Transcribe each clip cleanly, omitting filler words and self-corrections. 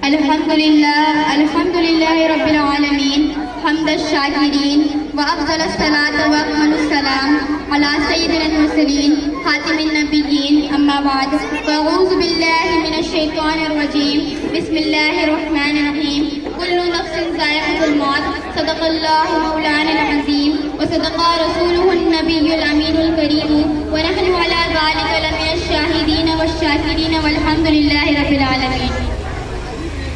अल्हम्दुलिल्लाह रब्बिल आलमीन हम्दश शाकिरीन व अफ़ज़लुस सलात व अकमलुस सलाम अला सय्यिदिल मुरसलीन खातिमिन नबिय्यीन अम्मा बाद अऊज़ु बिल्लाहि मिनश शैतानिर रजीम बिस्मिल्लाहिर रहमानिर रहीम कुल्लु नफ्सिन ज़ाइक़ातुल मौत सदक़ल्लाहु मौलानाल अज़ीम व सदक़ा रसूलुहुन नबियुल अमीनुल करीम व नहनु अला ज़ालिका लमिनश शाहिदीन वश शाकिरीन वल्हम्दुलिल्लाहि रब्बिल आलमीन।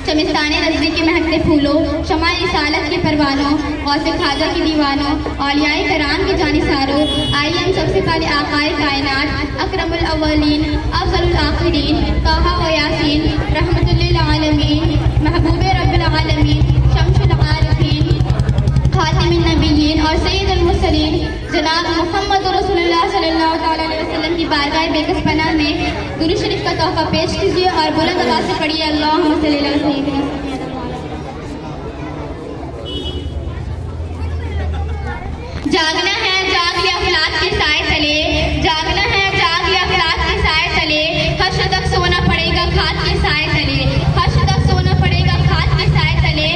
चमिस्ताने नज़्र के महकते फूलों, शमा रिसालत के परवानों, गौसे खाजा के दीवानों, औलियाए कराम के जानिसारों, आइए हम सबसे पहले आकाए कायनात अकरमुल अव्वलीन अफ़ज़लुल आखिरीन ताहा व यासीन रहमतुल लिल आलमीन महबूबे रब्बिल आलमीन शम्सुल आरिफीन खातिमिन नबिय्यीन और सय्यिदुल मुरसलीन जनाब मुहम्मद रसूलुल्लाह सल्लल्लाहु अलैहि वसल्लम की बारगाह बेकस पनाह में दुरूद शरीफ का तोहफा पेश कीजिए और बुलंद आवाज़ से पढ़िए अल्लाहुम्मा सल्ली अला सय्यिदिना। जागना है जाग ले अखलाक के साए तले, जागना है जाग ले अखलाक के साए तले, हश्र तक सोना पड़ेगा खाद के साए तले, हश्र तक सोना पड़ेगा खाद के साए तले।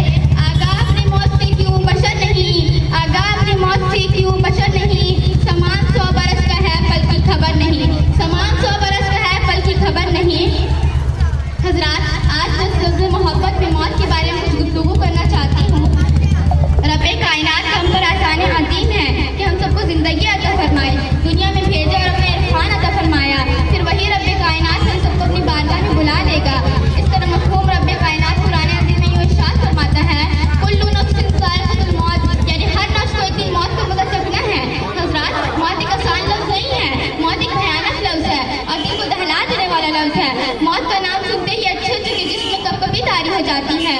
आगा अपनी मौत से क्यों बशर नहीं, आगा अपनी मौत से क्यों बशर नहीं, समान 100 बरस का है पल की खबर नहीं, समान 100 बरस का है पल की खबर नहीं। हजरात, आज मैं सिलसिले मोहब्बत में मौत के बारे में कुछ गुफ्तगू करना चाहती हूँ। रब्बे कायनात का हम पर आसान अजीम है कि हम सबको जिंदगी अता फरमाए, दुनिया में भेजा और अपने इरफान अता फरमाया, फिर वही रब्बे कायनात हम सबको अपनी बारगाह में बुला लेगा। इस तरह मफ़हूम रब्बे कायनात कुरान अज़ीम में यूँ इरशाद फरमाता है कुल्लु नफ्सिन ज़ाइक़ातुल मौत, यानी हर नफ्स को एक दिन मौत को मज़ा चखना है। हजरात, मौत एक आसान लफ्ज़ नहीं है, मौत एक भयानक लफ्ज़ है और दिल को दहला देने वाला लफ्ज़ है। मौत का नाम सुनते ही अच्छे अच्छे के जिस्म कभी तारी हो जाती है।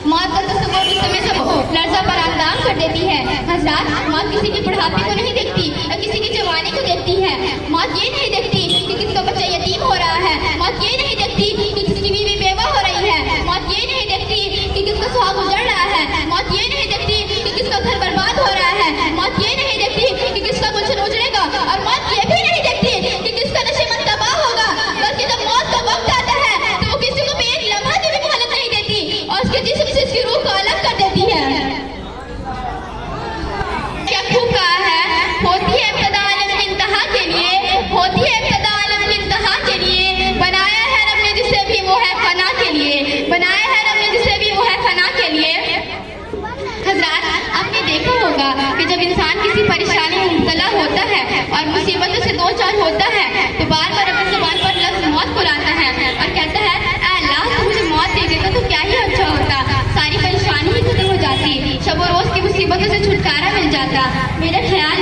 मौत का तस्वुर उस समय सबको लर्ज़ा पर आमदाम कर देती है। हज़रात, मौत किसी के बुढ़ापे को नहीं देखती या किसी की जवानी को देखती है। मौत ये नहीं देखती कि किसका बच्चा यतीम हो रहा है, मौत ये नहीं देखती कि किसकी बीवी बेवा हो रही है, मौत ये नहीं देखती कि किसका सुहाग उजड़ रहा है, मौत ये नहीं देखती कि किसका घर बर्बाद हो रहा है, मौत ये नहीं देखती कि किसका गुलशन उजड़ेगा और मौत ये भी नहीं देखती कि किसका नशेमंद तबाह होगा। बल्कि जब मौत का वक्त आता है तो वो किसी को भी एक लम्हा की भी मोहलत नहीं देती और उसके जिस्म से उसकी रूह को अलग कर देती है। क्या खूब कहा है, होती है इब्तिदा आलम इंतहा के लिए, होती है इब्तिदा आलम इंतहा के लिए, बनाया है रब ने जिसे भी वो है फना के लिए, बनाया है रब ने जिसे भी वो है फना के लिए। हजरात, आपने देखा होगा कि जब इंसान किसी परेशानी में मुब्तला होता है और मुसीबतों से दो चार होता है तो बार बार अपनी जुबान पर लफ्ज़ मौत को लाता है और कहता है अल्लाह तू मुझे मौत दे देता तो क्या ही अच्छा होता, सारी परेशानी ही खत्म हो जाती, शब व रोज़ की मुसीबतों से छुटकारा मिल जाता। मेरा ख्याल